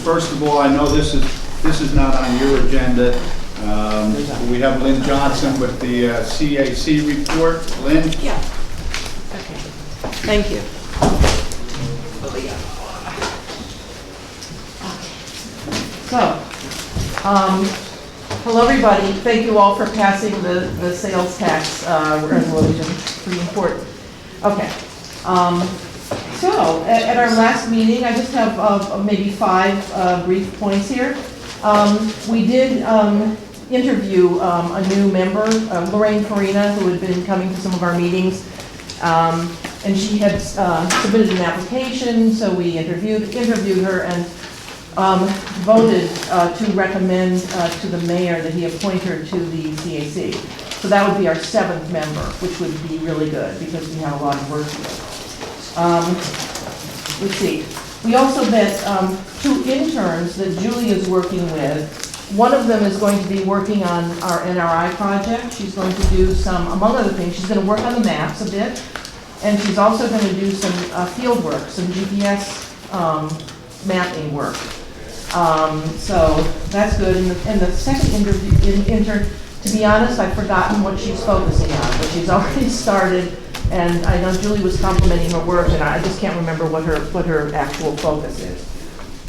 First of all, I know this is not on your agenda. We have Lynn Johnson with the CAC report. Lynn? Yeah. Okay. Thank you. So, hello everybody. Thank you all for passing the sales tax resolution. Pretty important. Okay. So, at our last meeting, I just have maybe 5 brief points here. We did interview a new member, Lorraine Farina, who had been coming to some of our meetings. And she had submitted an application, so we interviewed her and voted to recommend to the mayor that he appoint her to the CAC. So that would be our 7th member, which would be really good because we have a lot of work to do. Let's see. We also met 2 interns that Julie is working with. One of them is going to be working on our NRI project. She's going to do some, among other things, she's going to work on the maps a bit, and she's also going to do some field work, some GPS mapping work. So that's good. And the second intern, to be honest, I've forgotten what she's focusing on, but she's already started. And I know Julie was complimenting her work, and I just can't remember what her actual focus is.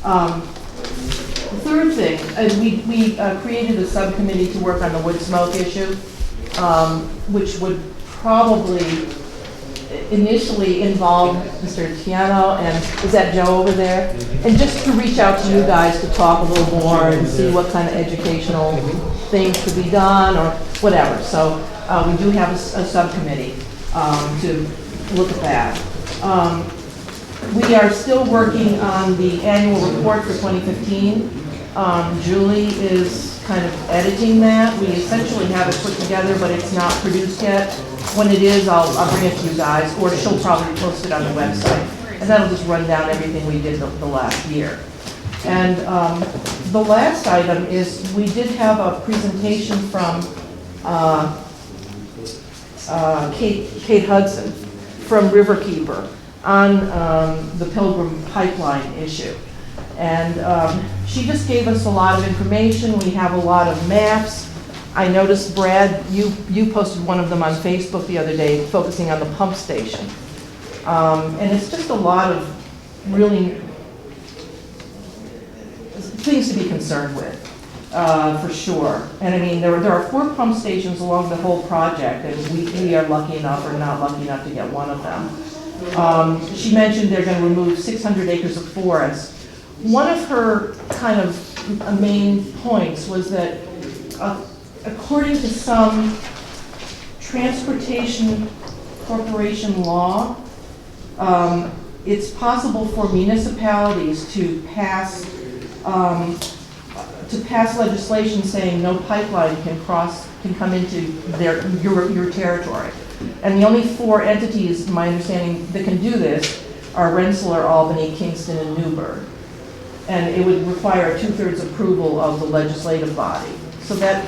The third thing is we created a subcommittee to work on the wood smoke issue, which would probably initially involve Mr. Tiano and is that Joe over there? And just to reach out to you guys to talk a little more and see what kind of educational things could be done or whatever. So we do have a subcommittee to look at that. We are still working on the annual report for 2015. Julie is kind of editing that. We essentially have it put together, but it's not produced yet. When it is, I'll bring it to you guys, or she'll probably post it on the website. And that'll just run down everything we did the last year. And the last item is we did have a presentation from Kate Hudson from Riverkeeper on the Pilgrim Pipeline issue. And she just gave us a lot of information. We have a lot of maps. I noticed, Brad, you posted one of them on Facebook the other day focusing on the pump station. And it's just a lot of really things to be concerned with, for sure. And I mean, there are 4 pump stations along the whole project, and we are lucky enough or not lucky enough to get one of them. She mentioned they're going to remove 600 acres of forest. One of her kind of main points was that according to some transportation corporation law, it's possible for municipalities to pass legislation saying no pipeline can come into your territory. And the only 4 entities, my understanding, that can do this are Rensselaer, Albany, Kingston, and Newburgh. And it would require a 2/3 approval of the legislative body. So that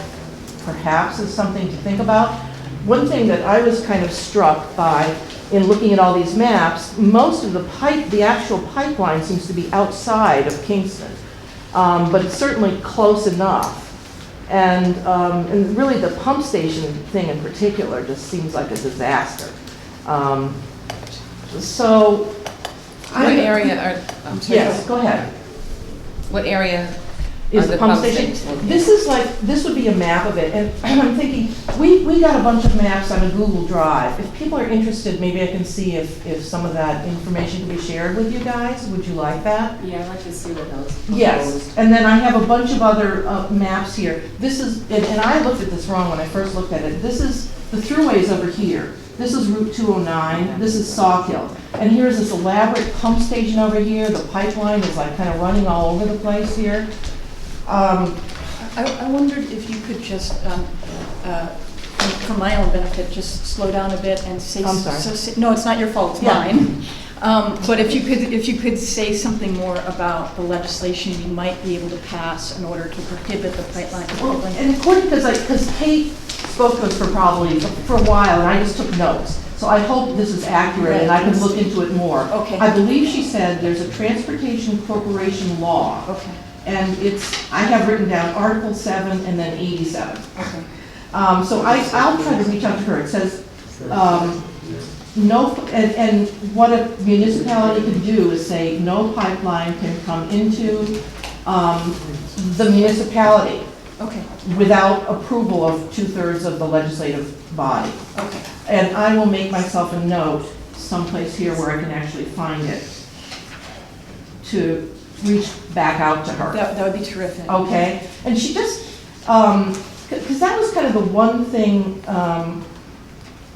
perhaps is something to think about. One thing that I was kind of struck by in looking at all these maps, most of the actual pipeline seems to be outside of Kingston, but it's certainly close enough. And really the pump station thing in particular just seems like a disaster. So, what area are? I'm sorry. Yes, go ahead. What area is the pump station? This would be a map of it, and I'm thinking, we got a bunch of maps on a Google Drive. If people are interested, maybe I can see if some of that information can be shared with you guys. Would you like that? Yeah, I'd like to see what those. Yes, and then I have a bunch of other maps here. This is, and I looked at this wrong when I first looked at it. This is, the thruway's over here. This is Route 209, this is Sawkill. And here's this elaborate pump station over here. The pipeline is like kind of running all over the place here. I wondered if you could just, for my own benefit, just slow down a bit and say. I'm sorry. No, it's not your fault. It's Yeah. mine. But if you could say something more about the legislation you might be able to pass in order to prohibit the pipeline. Well, and according, because Kate spoke to us for a while, and I just took notes. So I hope this is accurate and I can look into it more. Okay. I believe she said there's a Transportation Corporation law. Okay, And I have written down Article 7 and then 87. okay. So I'll try to reach out to her. It says, no, and what a municipality can do is say, no pipeline can come into the municipality Okay, without approval of 2/3 of the legislative body. okay. And I will make myself a note someplace here where I can actually find it to reach back out to her. That would be terrific. Okay, and she just, because that was kind of the one thing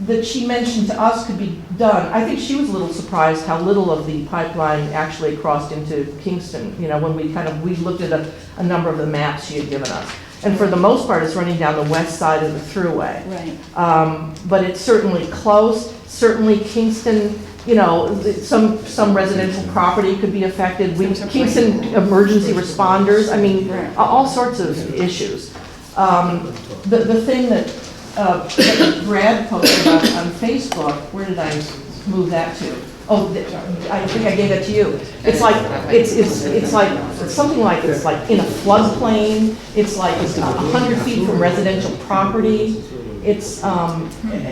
that she mentioned to us could be done. I think she was a little surprised how little of the pipeline actually crossed into Kingston, you know, when we looked at a number of the maps she had given us. And for the most part, it's running down the west side of the throughway. Right. But it's certainly close, certainly Kingston, you know, some residential property could be affected. Kingston emergency responders, I mean, all sorts of issues. The thing that Brad posted on Facebook, where did I move that to? Oh, I think I gave that to you. It's like, it's like, something like, it's like in a floodplain, it's like it's 100 feet from residential property. It's And kind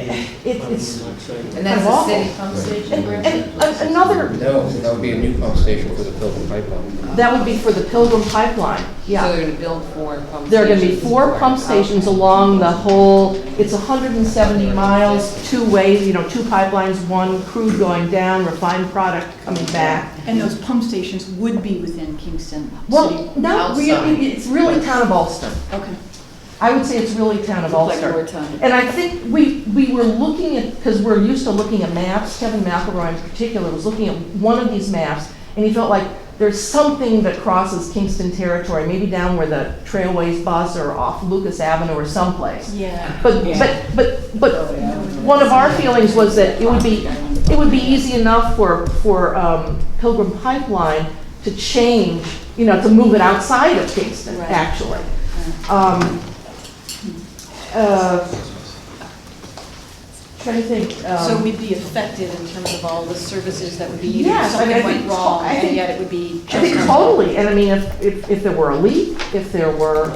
that's of the awful. city pump station? And another, No, that would be a new pump station for the Pilgrim Pipeline. that would be for the Pilgrim Pipeline, So yeah. they're gonna build 4 pump stations? There are gonna be 4 pump stations along the whole, it's 170 miles, 2 ways, you know, 2 pipelines, 1 crude going down, refined product coming back. And those pump stations would be within Kingston City? Well, not Outside. really, it's really town of Ulster. Okay. I would say it's really town of Like Ulster. your town. And I think we were looking at, because we're used to looking at maps, Kevin McElroy in particular was looking at one of these maps, and he felt like there's something that crosses Kingston territory, maybe down where the trailways bus or off Lucas Avenue or someplace. Yeah. But one of our feelings was that it would be easy enough for Pilgrim Pipeline to change, you know, to move it outside of Kingston, Right. actually. Trying to think. So we'd be affected in terms of all the services that would be needed if Yes, I mean, I something think went wrong, I think- and yet it would be I think just. totally, and I mean, if there were a leak, if there were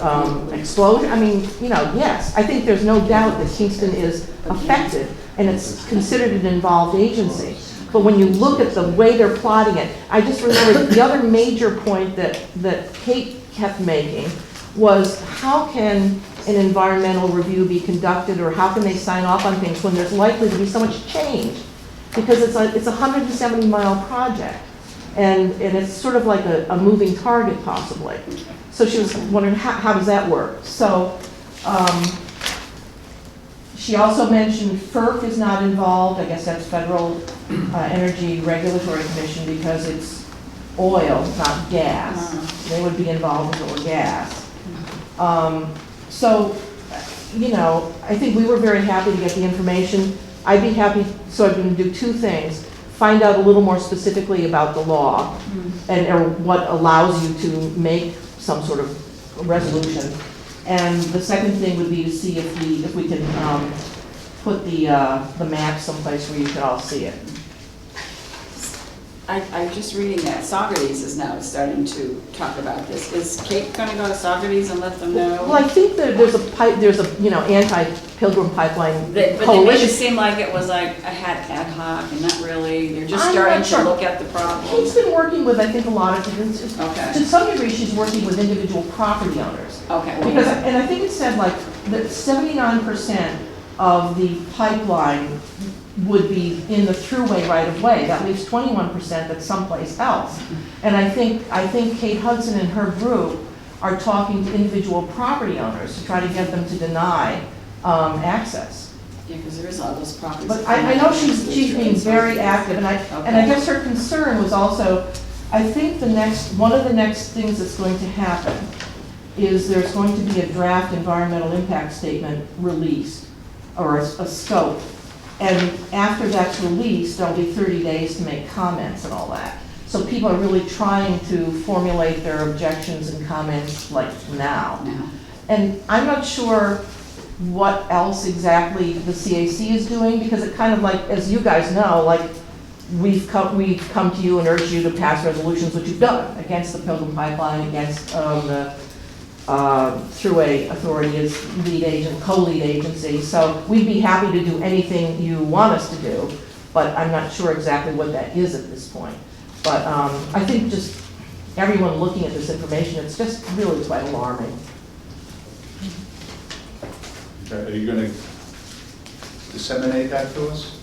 explosion, I mean, you know, yes. I think there's no doubt that Kingston is affected, and it's considered an involved agency. But when you look at the way they're plotting it, I just remember the other major point that Kate kept making was how can an environmental review be conducted, or how can they sign off on things when there's likely to be so much change? Because it's a 170-mile project, and it's sort of like a moving target possibly. So she was wondering, how does that work? So she also mentioned FERC is not involved. I guess that's Federal Energy Regulatory Commission, because it's oil, not gas. They would be involved if it were gas. So, you know, I think we were very happy to get the information. I'd be happy, so I'm going to do 2 things. Find out a little more specifically about the law and or what allows you to make some sort of resolution. And the second thing would be to see if we can put the map someplace where you can all see it. I'm just reading that Socrates is now starting to talk about this. Is Kate going to go to Socrates and let them know? Well, I think that there's a you know, anti-Pilgrim Pipeline But they made it coalition. seem like it was like a ad hoc and not really, they're just I'm starting not sure. to look at the problem. Kate's been working with, I think, a lot of different, Okay. to some degree, she's working with individual property owners. Okay. well, Because, and I think it said like that 79% of the pipeline would be in the throughway right of way. That leaves 21% that's someplace else. And I think Kate Hudson and her group are talking to individual property owners to try to get them to deny access. Yeah, because there is all those properties. But I know she's being very active, and I guess her concern was also, I think one of the next things that's going to happen is there's going to be a draft environmental impact statement released, or a scope. And after that's released, there'll be 30 days to make comments and all that. So people are really trying to formulate their objections and comments like now. No. And I'm not sure, what else exactly the CAC is doing, because it kind of like, as you guys know, like, we've come to you and urged you to pass resolutions, which you've done, against the Pilgrim Pipeline, against the Thruway Authority as lead agent, co-lead agency. So we'd be happy to do anything you want us to do, but I'm not sure exactly what that is at this point. But I think just everyone looking at this information, it's just really quite alarming. Okay, are you gonna disseminate that to us?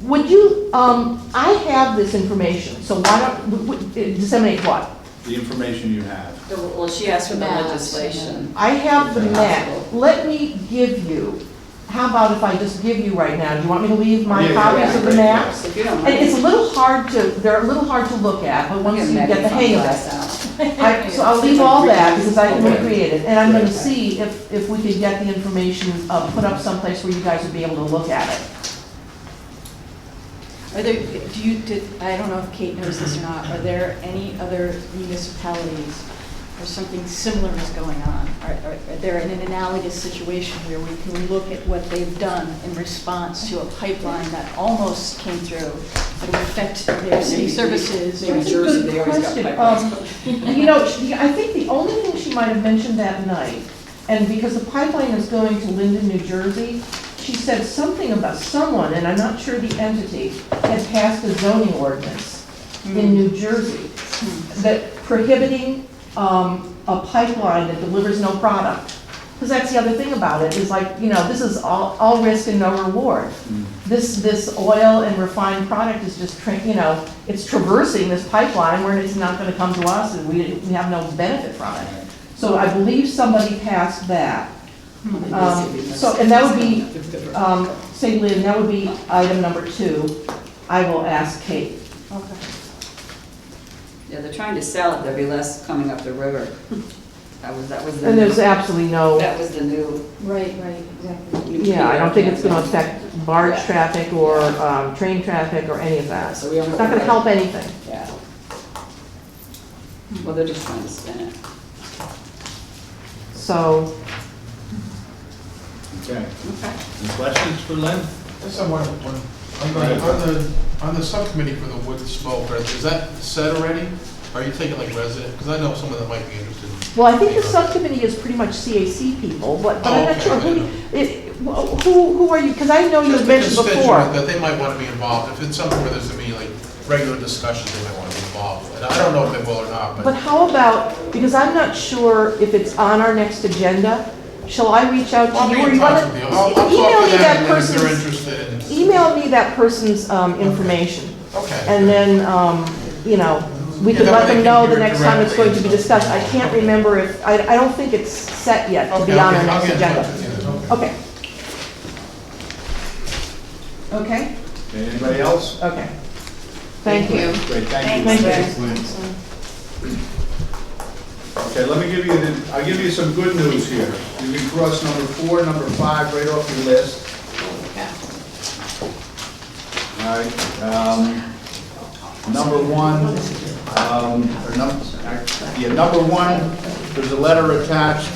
Would you, I have this information, so why don't, disseminate what? The information you have. Well, she asked for the Maps. legislation. I have the map. Let me give you, how about if I just give you right now? Do you want me to leave my Yeah, copies of the great, maps? If you don't And mind. it's a little hard to, they're a little hard to look at, but once you get the hang of it. So I'll leave all that because I can recreate it. And I'm going to see if we could get the information put up someplace where you guys would be able to look at it. Are there, I don't know if Kate knows this or not, are there any other municipalities where something similar is going on? Are there in an analogous situation where we can look at what they've done in response to a pipeline that almost came through, that would affect their city services? New That's a Jersey, good they always got question. pipelines. You know, I think the only thing she might have mentioned that night, and because the pipeline is going to Linden, New Jersey, she said something about someone, and I'm not sure the entity, had passed a zoning ordinance in New Jersey that prohibiting a pipeline that delivers no product. Because that's the other thing about it, is like, you know, this is all risk and no reward. This oil and refined product is just, you know, it's traversing this pipeline where it's not going to come to us and we have no benefit from it. So I believe somebody passed that. So, and that would be, say Lynn, that would be item number 2. I will ask Kate. Okay. Yeah, they're trying to sell it, there'll be less coming up the river. That was the. And there's absolutely no, That was the new. Right, exactly. yeah, I don't think it's going to affect barge traffic or train traffic or any of that. So we don't It's not going to help anything. Yeah. Well, they're just trying to spin it. So, Okay. Okay. Any questions for Lynn? Just have one. On the subcommittee for the wood smoke, is that set already? Are you taking like resident, because I know someone that might be interested. well, I think the subcommittee is pretty much CAC people, but I'm not sure who are you, because I know you Just had a mentioned before. constituent that they might want to be involved. If it's something where there's going to be like regular discussions, they might want to be involved. And I don't know if they will or not, But how about, because I'm not sure if it's on our next agenda, shall I reach out I'll to be you? Or in you touch wanna with you. I'll talk email to me them, that and then if they're person's, interested in. email me that person's information. Okay. And then, you know, we Yeah, could that let way them they know can the hear it next time it's going to be directly. discussed. I can't remember if, I don't think it's set yet to be Okay, on our I'll next get in touch agenda. with you. Okay. Okay? Anybody else? Okay. Thank you. Great, thank you. Thank you. Okay, let me give you, I'll give you some good news here. You can cross number 4, number 5 right off your list. All right, number 1, number 1, there's a letter attached.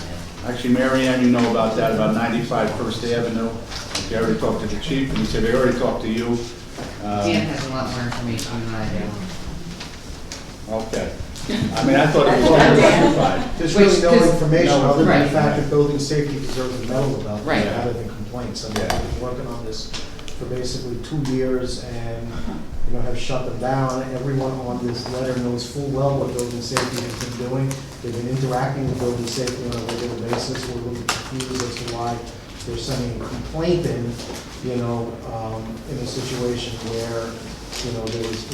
Actually, Mary Ann, you know about that, about 95 First Avenue. Okay, I already talked to the chief, and he said they already talked to you. Dan has a lot more information than I do. Okay. I mean, I thought it was all clarified. There's really no information No, other than the right. fact that building safety deserves a medal about Right. that, other than complaints. I mean, Yeah. I've been working on this for basically 2 years and, you know, have shut them down. Everyone on this letter knows full well what building safety has been doing. They've been interacting with building safety on a regular basis. We're a little confused as to why they're sending a complaint in, you know, in a situation where, you know, there was,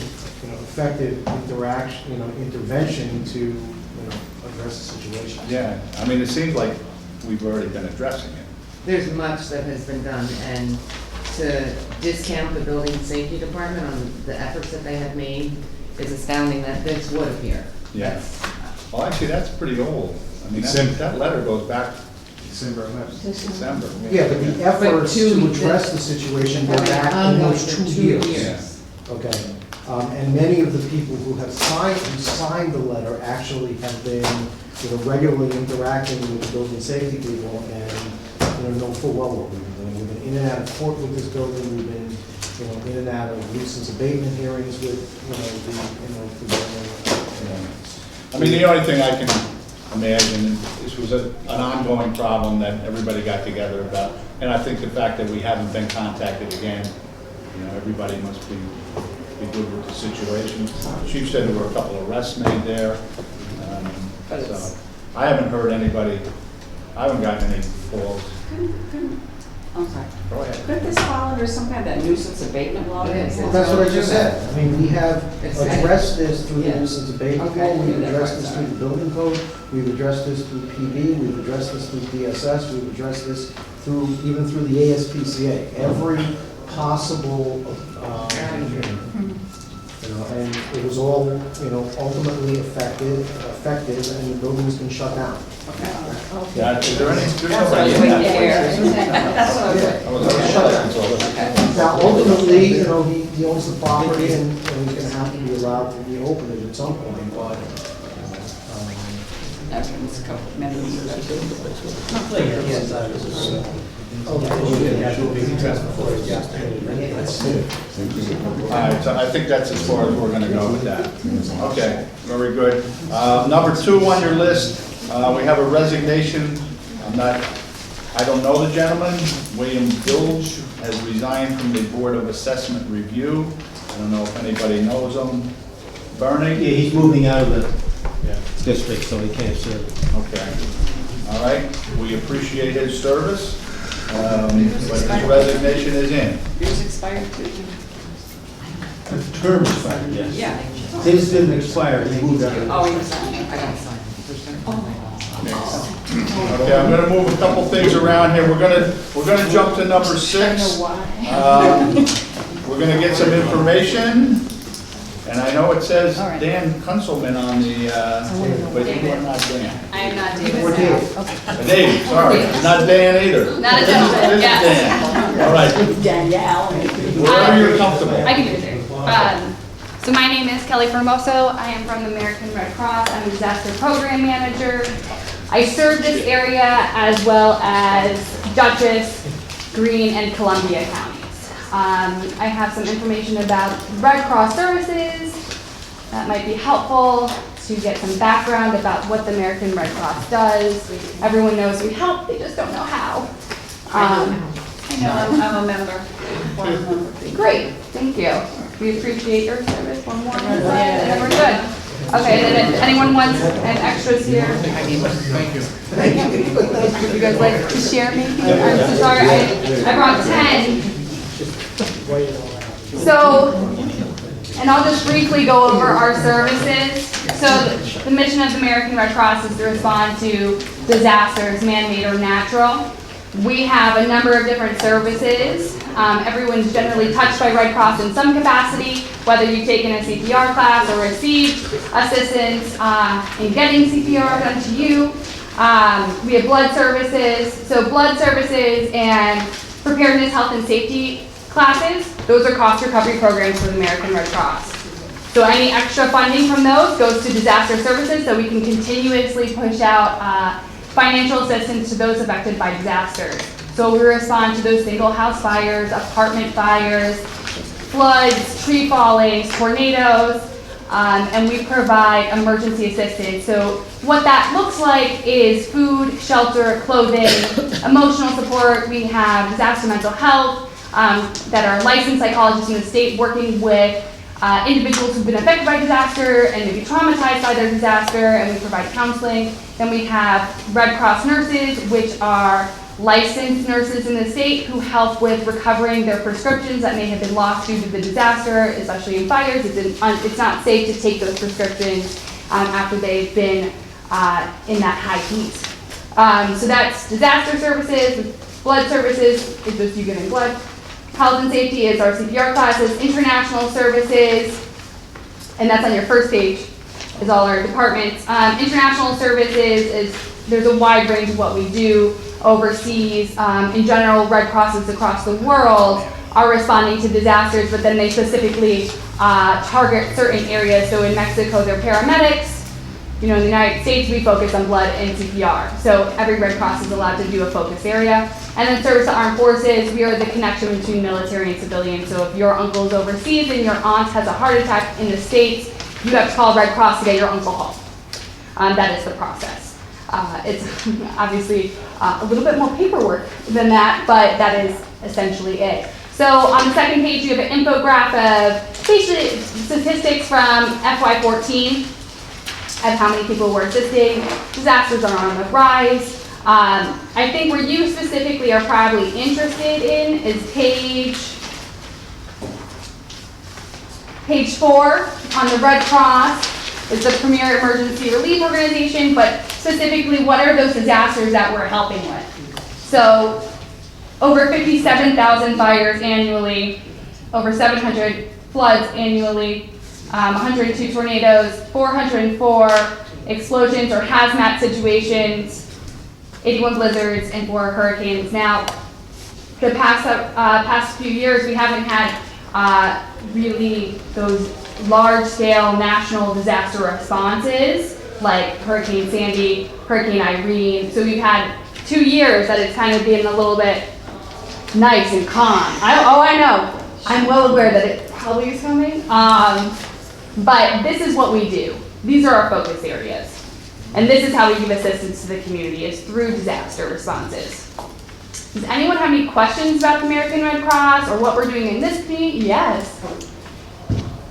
you know, effective interaction, you know, intervention to, you know, address the situation. Yeah, I mean, it seems like we've already been addressing it. There's much that has been done, and to discount the building safety department on the efforts that they have made is astounding that this would appear. Yeah. That's- Well, actually, that's pretty old. I mean, December. that letter goes back December. December. Yeah, but the efforts to- to address the situation go back almost 2 years. Yeah. Okay, and many of the people who signed the letter actually have been, you know, regularly interacting with the building safety people and know full well what we've been doing. We've been in and out of court with this building, we've been, in and out of nuisance abatement hearings with, the building. I mean, the only thing I can imagine, this was an ongoing problem that everybody got together about, and I think the fact that we haven't been contacted again, everybody must be good with the situation. Chief said there were a couple of arrests made there. So I haven't heard anybody, I haven't gotten any calls. I'm sorry. Go ahead. Could this fall under some kind of nuisance abatement law? Yes, Well, that's what I just said. I mean, we have It's- addressed this through the Yeah. nuisance abatement Okay. law, we've Yeah, addressed right, this sorry. through the building code, we've addressed this through PD, we've addressed this through DSS, we've addressed this even through the ASPCA. Every possible, and it was all, ultimately effective, and the building's been shut down. Yeah, is there any? That's what I was waiting to hear. That's what I was waiting. I was shut down, so Now, ultimately, he owns the property and he's gonna have to be allowed to reopen it at some point, but, After this couple, many years. All right, so I think that's as far as we're gonna go with that. Okay, very good. Number 2 on your list, we have a resignation. I don't know the gentleman. William Bilge has resigned from the Board of Assessment Review. I don't know if anybody knows him. Bernie? Yeah, he's moving out of the district, so he can't serve. Okay. All right, we appreciate his service, but his resignation is in. Yours expired too? The term expired, yes. Yeah. His didn't expire, he moved out. Oh, he resigned. I gotta sign it. Okay, I'm gonna move a couple things around here. We're gonna jump to number 6. I know why. We're gonna get some information, and I know it says All right. Dan Kunzelman on the, but you are not Dan. I am not David. we're here. Dave, sorry, not Dan either. Not a gentleman, This is yes. Dan. All right, Danielle. wherever you're comfortable. I can do it. So my name is Kelly Formoso. I am from the American Red Cross. I'm a disaster program manager. I serve this area as well as Dutchess, Greene, and Columbia counties. I have some information about Red Cross services that might be helpful to get some background about what the American Red Cross does. Everyone knows we help, they just don't know how. I know, I'm a member. Great, thank you. We appreciate your service. One more, and then we're good. Okay, then if anyone wants an extras here. Thank you. Would you guys like to share maybe? I'm so sorry, I brought 10. So, and I'll just briefly go over our services. So the mission of the American Red Cross is to respond to disasters, man-made or natural. We have a number of different services. Everyone's generally touched by Red Cross in some capacity, whether you've taken a CPR class or received assistance in getting CPR done to you. We have blood services. So blood services and preparedness, health, and safety classes, those are cost recovery programs for the American Red Cross. So any extra funding from those goes to disaster services, so we can continuously push out financial assistance to those affected by disasters. So we respond to those single house fires, apartment fires, floods, tree fallings, tornadoes, and we provide emergency assistance. So what that looks like is food, shelter, clothing, emotional support. We have disaster mental health that are licensed psychologists in the state working with individuals who've been affected by disaster and maybe traumatized by their disaster, and we provide counseling. Then we have Red Cross nurses, which are licensed nurses in the state who help with recovering their prescriptions that may have been lost due to the disaster, especially in fires. It's not safe to take those prescriptions after they've been in that high heat. So that's disaster services. Blood services is just you getting blood. Health and safety is our CPR classes. International services, and that's on your first page, is all our departments. International services is, there's a wide range of what we do overseas. In general, Red Crosses across the world are responding to disasters, but then they specifically target certain areas. So in Mexico, they're paramedics. in the United States, we focus on blood and CPR. So every Red Cross is allowed to do a focus area. And then service to armed forces, we are the connection between military and civilian. So if your uncle is overseas and your aunt has a heart attack in the States, you have to call Red Cross to get your uncle home. That is the process. It's obviously a little bit more paperwork than that, but that is essentially it. So on the second page, you have an infographic of basically statistics from FY14 of how many people were assisting. Disasters are on the rise. I think where you specifically are probably interested in is page 4 on the Red Cross. It's the premier emergency relief organization, but specifically what are those disasters that we're helping with? So over 57,000 fires annually, over 700 floods annually, 102 tornadoes, 404 explosions or hazmat situations, 81 blizzards, and 4 hurricanes. Now, the past few years, we haven't had really those large-scale national disaster responses like Hurricane Sandy, Hurricane Irene. So we've had 2 years that it's kind of been a little bit nice and calm. I know. I'm well aware that it probably is coming. But this is what we do. These are our focus areas. And this is how we give assistance to the community, is through disaster responses. Does anyone have any questions about the American Red Cross or what we're doing in this community? Yes.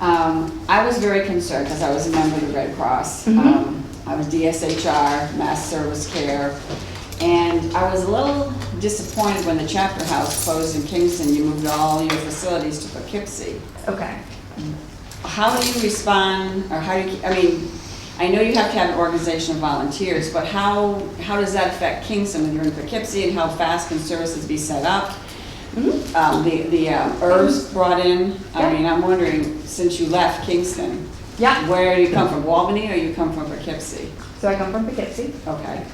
I was very concerned because I was a member of the Red Cross. I was DSHR, Mass Service Care, and I was a little disappointed when the chapter house closed in Kingston. You moved all your facilities to Poughkeepsie. Okay. How do you respond, or how do you, I mean, I know you have to have an organization of volunteers, but how does that affect Kingston when you're in Poughkeepsie, and how fast can services be set up? The herbs brought in, I mean, I'm wondering, since you left Kingston, where do you come from, Albany, or you come from Poughkeepsie? So I come from Poughkeepsie. Okay.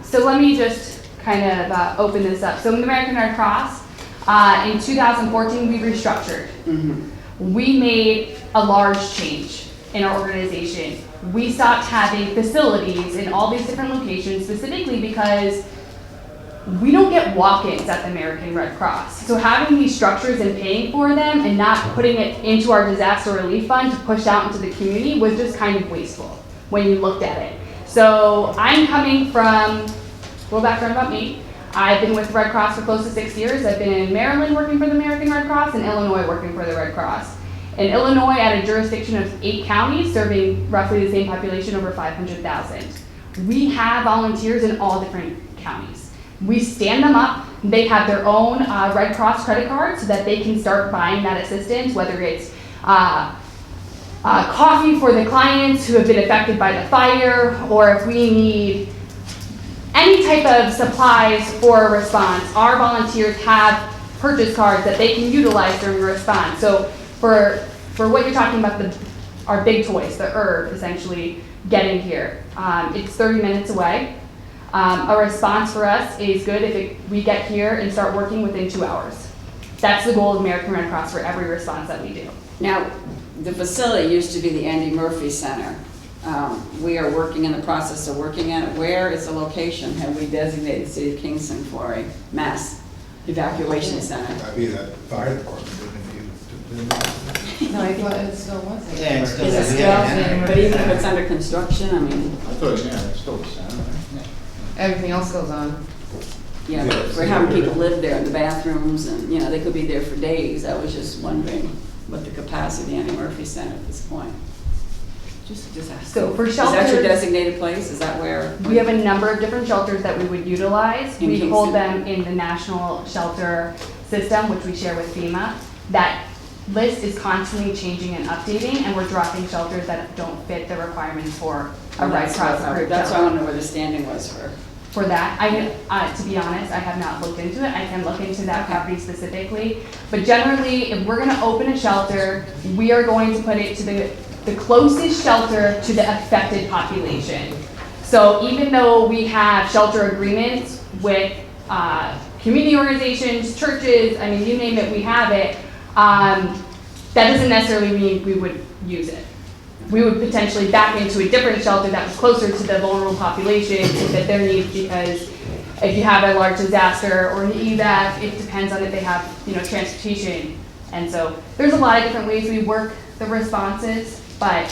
So let me just kind of open this up. So in the American Red Cross, in 2014, we restructured. We made a large change in our organization. We stopped having facilities in all these different locations, specifically because we don't get walk-ins at the American Red Cross. So having these structures and paying for them and not putting it into our disaster relief fund to push out into the community was just kind of wasteful when you looked at it. So I'm coming from, a little background about me. I've been with the Red Cross for close to 6 years. I've been in Maryland working for the American Red Cross and Illinois working for the Red Cross. In Illinois, at a jurisdiction of 8 counties, serving roughly the same population, over 500,000. We have volunteers in all different counties. We stand them up. They have their own Red Cross credit card so that they can start buying that assistance, whether it's coffee for the clients who have been affected by the fire, or if we need any type of supplies for a response, our volunteers have purchase cards that they can utilize during a response. So for what you're talking about, our big toys, the herb, essentially getting here, it's 30 minutes away. A response for us is good if we get here and start working within 2 hours. That's the goal of American Red Cross for every response that we do. Now, the facility used to be the Andy Murphy Center. We are working in the process of working at it. Where is the location? Have we designated the City of Kingston for a mass evacuation center? That'd be that fire department, wouldn't it? No, I thought it still was. Yeah, it's still Is it still, but even if it's under construction, I mean, I thought, yeah, it's still the center. Everything else goes on. yeah, but we're having people live there in the bathrooms, and, they could be there for days. I was just wondering what the capacity of the Andy Murphy Center at this point. Just asking. So for Is that your shelters, designated place? Is that where? we have a number of different shelters that we would utilize. In We Kingston? hold them in the national shelter system, which we share with FEMA. That list is constantly changing and updating, and we're dropping shelters that don't fit the requirements for a Red Cross approved That's why I shelter. want to know where the standing was for. For that, to be honest, I have not looked into it. I can look into that property specifically. But generally, if we're gonna open a shelter, we are going to put it to the closest shelter to the affected population. So even though we have shelter agreements with community organizations, churches, I mean, you name it, we have it, that doesn't necessarily mean we would use it. we would potentially back into a different shelter that was closer to the vulnerable population to fit their needs, because if you have a large disaster or an evac, it depends on if they have, transportation. And so there's a lot of different ways we work the responses, but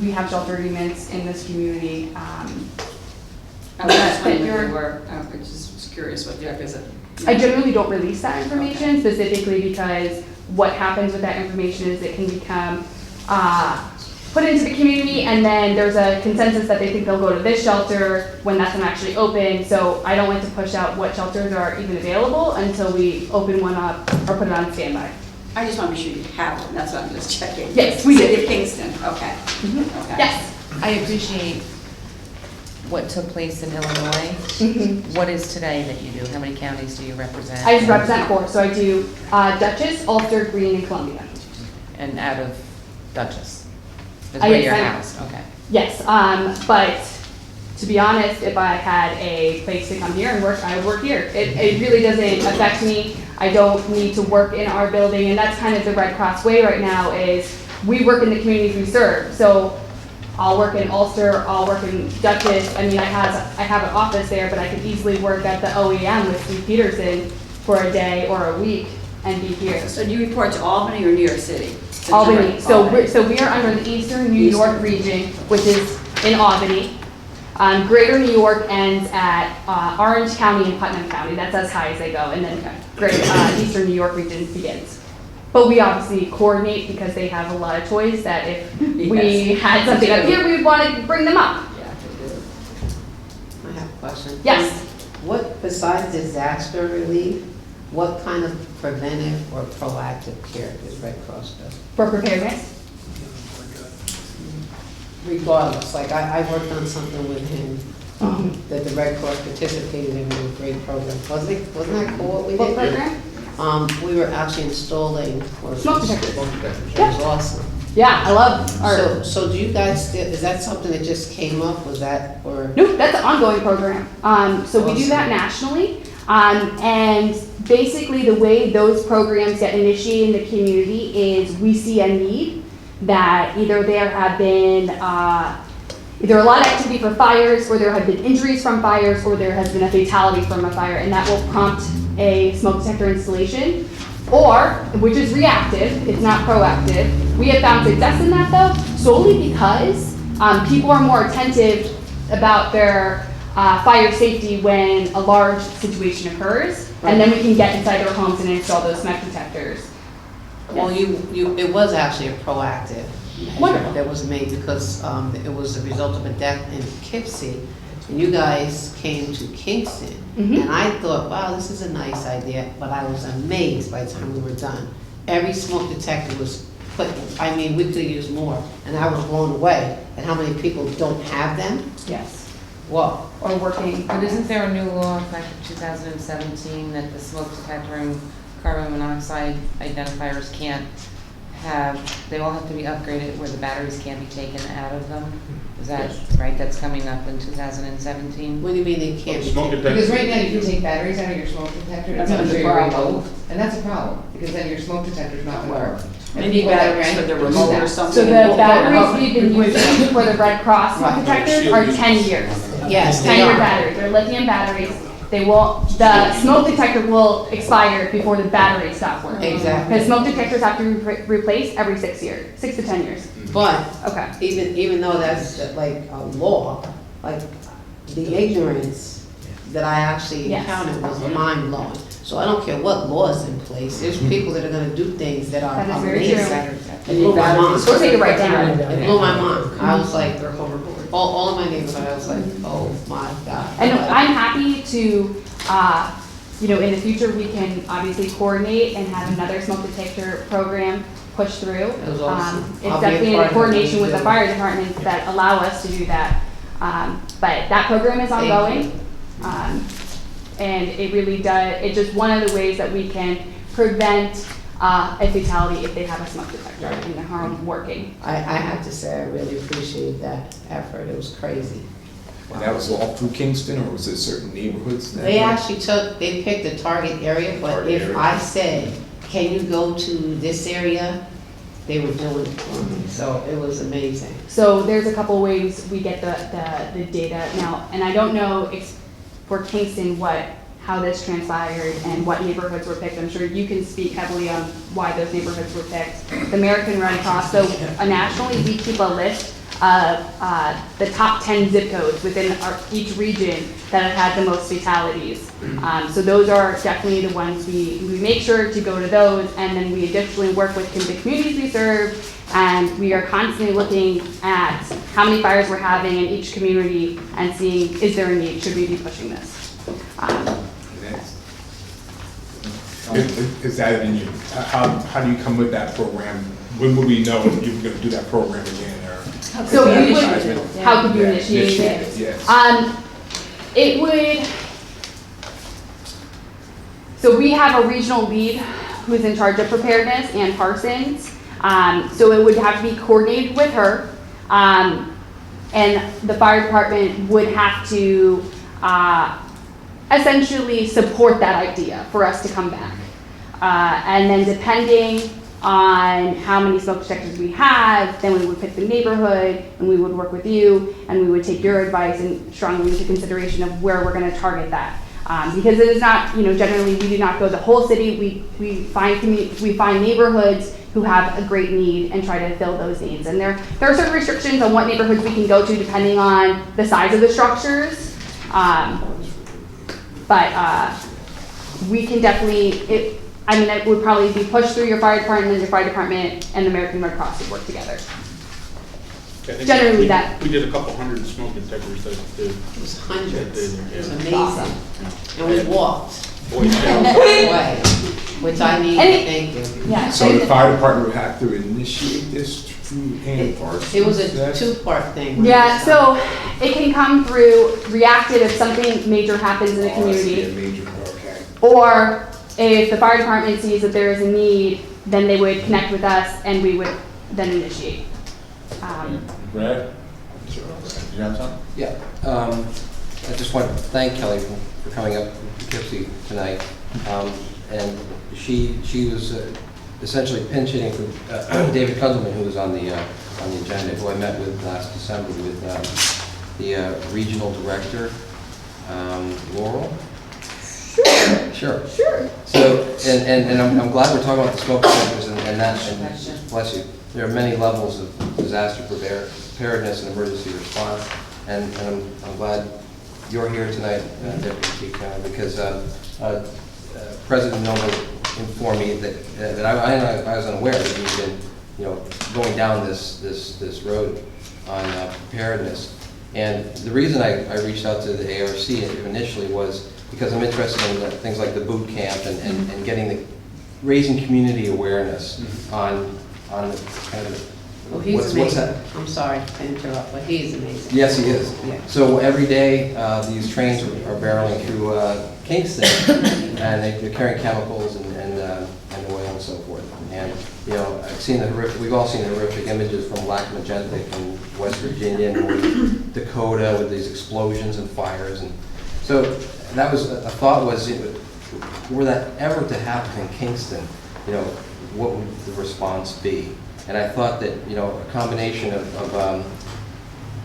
we have shelter agreements in this community. I was just wondering You're- if you were, I just was curious what the, is it? I generally don't release that information specifically because what happens with that information is it can become put into the community, and then there's a consensus that they think they'll go to this shelter when that's not actually open. So I don't like to push out what shelters are even available until we open one up or put it on standby. I just want to be sure you have one, that's what I'm just checking. Yes, we City do. of Kingston, okay. Okay. Yes. I appreciate what took place in Illinois. Mhm. What is today that you do? How many counties do you represent? I just represent 4, so I do Dutchess, Ulster, Greene, and Columbia. And out of Dutchess? Is I where guess you're I- housed, okay. Yes, but to be honest, if I had a place to come here and work, I would work here. It really doesn't affect me. I don't need to work in our building, and that's kind of the Red Cross way right now is we work in the communities we serve. So I'll work in Ulster, I'll work in Dutchess. I mean, I have an office there, but I could easily work at the OEM with Steve Peterson for a day or a week and be here. So do you report to Albany or New York City? Albany. So Albany. we are under the Eastern New York region, which is in Albany. Greater New York ends at Orange County and Putnam County. That's as high as they go, and then Eastern New York region begins. But we obviously coordinate because they have a lot of toys that if we had something up here, we would want to bring them up. Yeah, they do. I have a question. Yes. What, besides disaster relief, what kind of preventive or proactive care does Red Cross do? For preparedness. Regardless, like I worked on something with him, that the Red Cross participated in a great program. Wasn't that cool what we What did? program? We were actually installing. Smoke detectors. It was Yeah. awesome. Yeah, I love our. So do you guys, is that something that just came up, was that, or? Nope, that's an ongoing program. So we do that nationally. And basically the way those programs get initiated in the community is we see a need that either there have been either a lot of activity for fires, or there have been injuries from fires, or there has been a fatality from a fire, and that will prompt a smoke detector installation. Or, which is reactive, it's not proactive. We have found success in that though, solely because people are more attentive about their fire safety when a large situation occurs, and then we can get inside their homes and install those smoke detectors. Well, it was actually a proactive Wonderful. effort that was made because it was a result of a death in Poughkeepsie. And you guys came to Kingston. Mhm. And I thought, wow, this is a nice idea, but I was amazed by the time we were done. Every smoke detector was put, I mean, we could use more. And I was blown away at how many people don't have them. Yes. Well, Or working. But isn't there a new law effective 2017 that the smoke detector and carbon monoxide identifiers can't have, they all have to be upgraded where the batteries can't be taken out of them? Is that right? That's coming up in 2017? what do you mean they can't? Because right now you can take batteries out of your smoke detector, it's That's under a your problem. remote, and that's a problem, because then your smoke detector's not gonna work. And They need people that batteries rent for the do remote that. or something. So the and- batteries we've been using for the Red Cross smoke detectors are 10 years. Yes, they 10-year are. batteries, they're lithium batteries. They will, the smoke detector will expire before the batteries stop working. Exactly. Because smoke detectors have to be replaced every 6 years, 6 to 10 years. But Okay. even though that's like a law, like the ignorance that I actually Yes. encountered was mind blowing. So I don't care what law is in place, there's people that are gonna do things that are That is very true. amazing. It blew my mind. We'll take it right down. It blew my mind. I was like, all of my neighborhood, I was like, oh my God. And I'm happy to, in the future, we can obviously coordinate and have another smoke detector program push through. That was awesome. It's I'll be a definitely part in of it. coordination with the fire departments that allow us to do that. But that program is Thank ongoing. And it really does, it's just one of the ways that we can prevent a fatality if they have a smoke detector in their home working. I have to say, I really appreciate that effort, it was crazy. And that was all through Kingston, or was it certain neighborhoods? that They were- actually they picked a target area, but Target if area. I said, can you go to this area? they were doing it for me, so it was amazing. So there's a couple ways we get the data now, and I don't know for Kingston how this transpired and what neighborhoods were picked. I'm sure you can speak heavily on why those neighborhoods were picked. The American Red Cross, so nationally we keep a list of the top 10 zip codes within each region that have had the most fatalities. So those are definitely the ones we make sure to go to those, and then we additionally work with the communities we serve, and we are constantly looking at how many fires we're having in each community and seeing, is there a need, should we be pushing this? Is that in you? How do you come with that program? When will we know if you're gonna do that program again, or? So we would, Advertisement? how could you Yeah, initiate it? yes. It would, so we have a regional lead who's in charge of preparedness, Ann Parsons. So it would have to be coordinated with her. And the fire department would have to essentially support that idea for us to come back. And then depending on how many smoke detectors we have, then we would pick the neighborhood and we would work with you and we would take your advice and strongly into consideration of where we're gonna target that. Because it is not, generally we do not go the whole city, we find neighborhoods who have a great need and try to fill those needs. And there are certain restrictions on what neighborhoods we can go to depending on the size of the structures. But we can definitely, it would probably be pushed through your fire department and the American Red Cross would work together. Generally we did a couple hundred smoke detectors that did. It was hundreds, it was Yeah. amazing. And we walked Boy Scouts. away, which I need to thank you. Yeah. So the fire department would have to initiate this through Ann Parsons? It was a That's- two-part thing. Yeah, so it can come through reactive if something major happens in the Oh, I see, community. a major, okay. Or if the fire department sees that there is a need, then they would connect with us and we would then initiate. Brad? You have something? Yeah, I just want to thank Kelly for coming up to Poughkeepsie tonight. And she was essentially pinch hitting for David Kunzelman, who was on the agenda, who I met with last December with the regional director, Laurel. Sure. So, and I'm glad we're talking about the smoke detectors and that, and bless you. There are many levels of disaster preparedness and emergency response, and I'm glad you're here tonight, Deputy Chief County, because President Noble informed me that I was unaware that you've been, going down this road on preparedness. And the reason I reached out to the ARC initially was because I'm interested in things like the boot camp and raising community awareness on the kind of Well, he's what's amazing. that? I'm sorry to interrupt, but he's amazing. Yes, he is. Yeah. So every day, these trains are barreling through Kingston, and they're carrying chemicals and oil and so forth. And I've seen we've all seen the horrific images from Lac Magentic in West Virginia and North Dakota with these explosions and fires. And so that was a thought was, were that ever to happen in Kingston, what would the response be? And I thought that, a combination of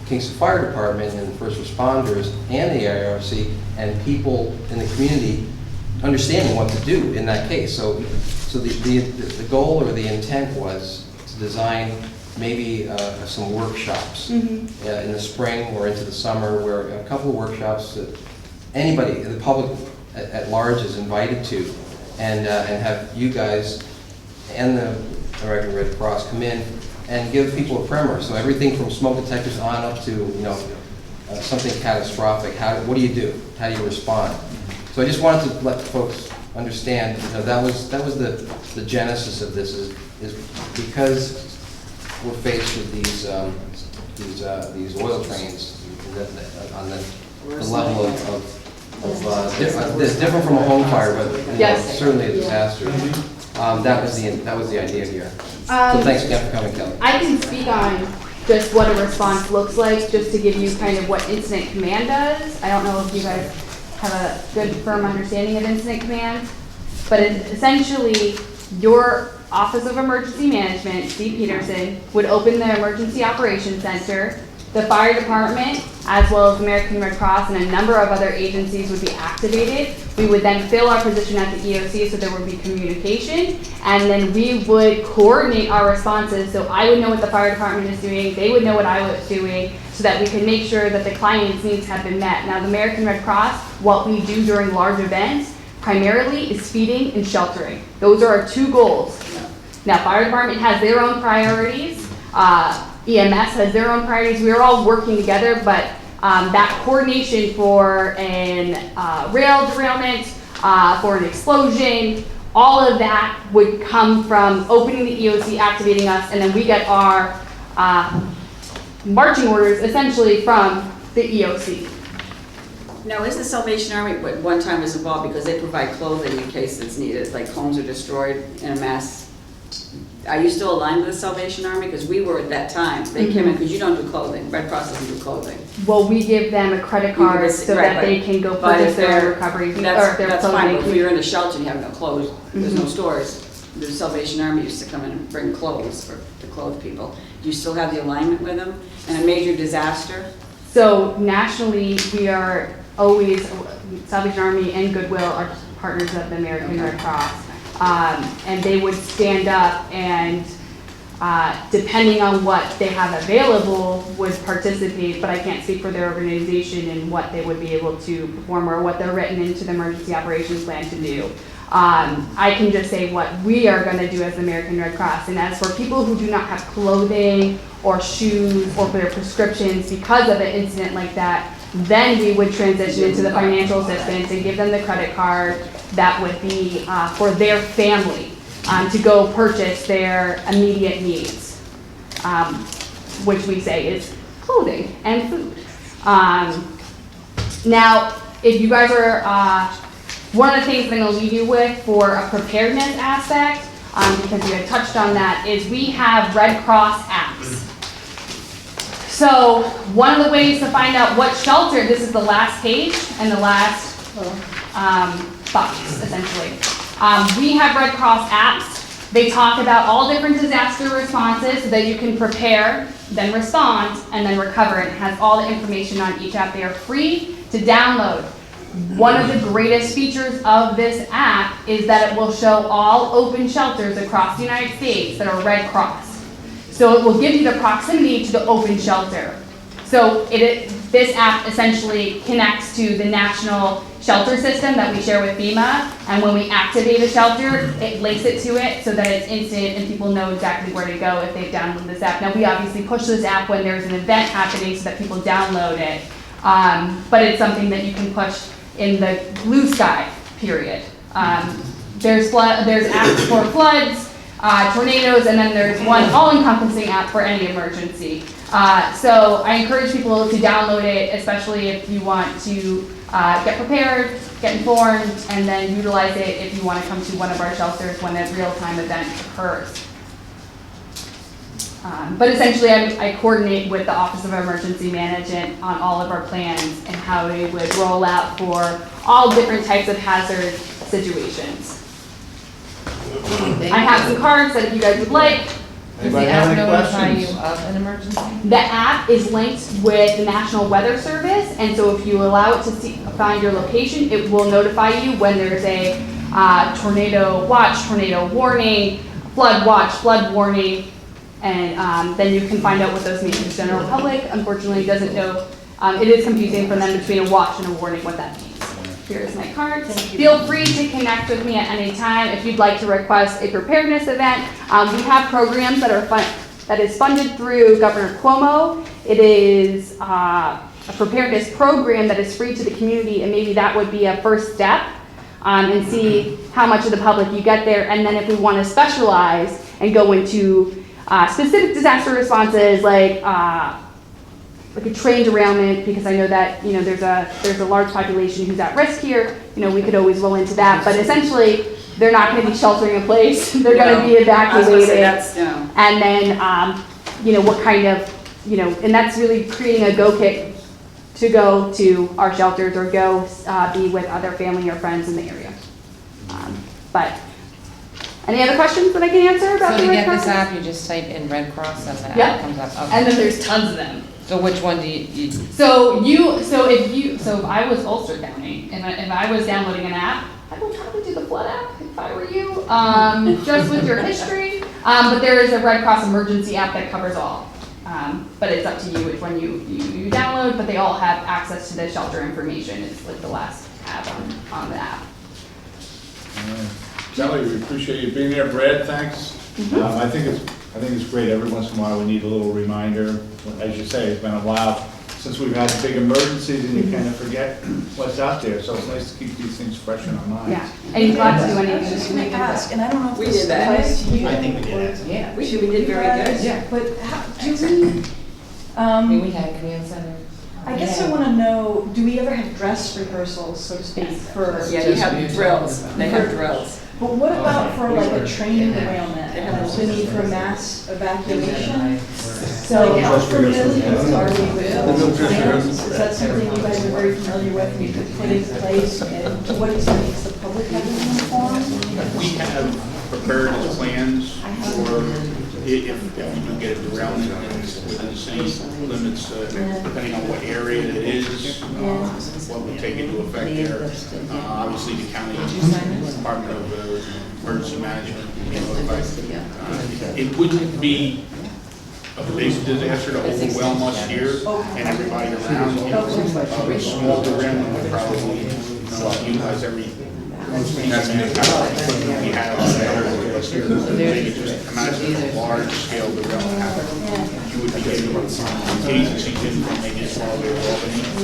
Kingston Fire Department and first responders and the IRC and people in the community understanding what to do in that case. So the goal or the intent was to design maybe some workshops in the spring or into the summer, where a couple of workshops that anybody, the public at large is invited to, and have you guys and the American Red Cross come in and give people a primer. So everything from smoke detectors on up to something catastrophic. What do you do? How do you respond? So I just wanted to let folks understand. That was the genesis of this is because we're faced with these oil trains on the level of different from a home fire, but Yes. certainly a disaster. That was the idea here. So thanks again for coming, Kelly. I can speak on just what a response looks like, just to give you kind of what incident command does. I don't know if you guys have a good firm understanding of incident command, but essentially your Office of Emergency Management, Steve Peterson, would open the Emergency Operations Center. The fire department, as well as American Red Cross and a number of other agencies would be activated. We would then fill our position at the EOC so there would be communication, and then we would coordinate our responses. So I would know what the fire department is doing, they would know what I was doing, so that we can make sure that the client's needs have been met. Now, the American Red Cross, what we do during large events, primarily is feeding and sheltering. Those are our two goals. Now, fire department has their own priorities. EMS has their own priorities. We're all working together, but that coordination for an rail derailment, for an explosion, all of that would come from opening the EOC, activating us, and then we get our marching orders essentially from the EOC. Now, is the Salvation Army, at one time was involved because they provide clothing in case it's needed, like homes are destroyed in a mass. Are you still aligned with the Salvation Army? Because we were at that time. They came in, because you don't do clothing. Red Cross doesn't do clothing. Well, we give them a credit card so that they can go purchase their recovery, or their That's fine, but clothing. if you're in a shelter and you have no clothes, there's no stores, the Salvation Army used to come in and bring clothes to clothe people. Do you still have the alignment with them? And a major disaster? So nationally, we are always, Salvation Army and Goodwill are partners of the American Red Cross. And they would stand up and, depending on what they have available, would participate, but I can't speak for their organization and what they would be able to perform or what they're written into the emergency operations plan to do. I can just say what we are going to do as the American Red Cross. And as for people who do not have clothing or shoes or for their prescriptions because of an incident like that, then we would transition into the financial assistance and give them the credit card that would be for their family to go purchase their immediate needs, which we say is clothing and food. Now, if you guys are, one of the things I'm going to leave you with for a preparedness aspect, because you had touched on that, is we have Red Cross apps. So one of the ways to find out what shelter, this is the last page and the last box, essentially. We have Red Cross apps. They talk about all different disaster responses so that you can prepare, then respond, and then recover. It has all the information on each app. They are free to download. One of the greatest features of this app is that it will show all open shelters across the United States that are Red Cross. So it will give you the proximity to the open shelter. So this app essentially connects to the national shelter system that we share with FEMA, and when we activate a shelter, it links it to it so that it's instant and people know exactly where to go if they've downloaded this app. Now, we obviously push this app when there's an event happening so that people download it, but it's something that you can push in the blue sky period. There's apps for floods, tornadoes, and then there's one all-encompassing app for any emergency. So I encourage people to download it, especially if you want to get prepared, get informed, and then utilize it if you want to come to one of our shelters when a real-time event occurs. But essentially, I coordinate with the Office of Emergency Management on all of our plans and how they would roll out for all different types of hazard situations. I have some cards that if you guys would like. Does the app notify you of an emergency? The app is linked with the National Weather Service, and so if you allow it to find your location, it will notify you when there's a tornado watch, tornado warning, flood watch, flood warning, and then you can find out what those mean. The general public, unfortunately, doesn't know. It is confusing for them between a watch and a warning what that means. Here's my card. Feel free to connect with me at any time if you'd like to request a preparedness event. We have programs that is funded through Governor Cuomo. It is a preparedness program that is free to the community, and maybe that would be a first step and see how much of the public you get there. And then if we want to specialize and go into specific disaster responses like a train derailment, because I know that there's a large population who's at risk here. We could always roll into that, but essentially they're not going to be sheltering in place. They're going to be evacuated, and then what kind of and that's really creating a go kit to go to our shelters or go be with other family or friends in the area. But Any other questions that I can answer about So the to Red get this Cross? app, you just type in Red Cross and the Yeah. app comes up? Okay. And then there's tons of them. So which one do you, So if I was Ulster County, and if I was downloading an app, I would probably do the flood app if I were you, just with your history. But there is a Red Cross emergency app that covers all. But it's up to you which one you download, but they all have access to the shelter information. It's like the last tab on the app. Kelly, we appreciate you being here. Brad, thanks. I think it's great. Every once in a while, we need a little reminder. As you say, it's been a while since we've had big emergencies, and you kind of forget what's out there. So it's nice to keep these things fresh in our minds. Yeah, and you're glad to do I anything. was just gonna ask, and I don't know if We this did that. applies to you. I think we did or- that. yeah. We did very good. Yeah. But how, do we, I mean, we had command center. I guess I wanna know, do we ever have dress rehearsals, so to speak, for? Yeah, you have drills, they have drills. But what about for like a training derailment, the need for mass evacuation? So how familiar are we with those plans? Is that something you guys are very familiar with and you could put in place? And to what extent does the public have an informed? We have prepared plans for if we do get a derailment within the city limits, depending on what area it is, what would take into effect there. Obviously, the county Department of Emergency Management, you know, it wouldn't be a big disaster to overwhelm us here and everybody around. You know, a small derailment would probably utilize every that's an equipment we have there. Maybe just imagine a large scale derailment happening. You would be getting agencies in from maybe as far away as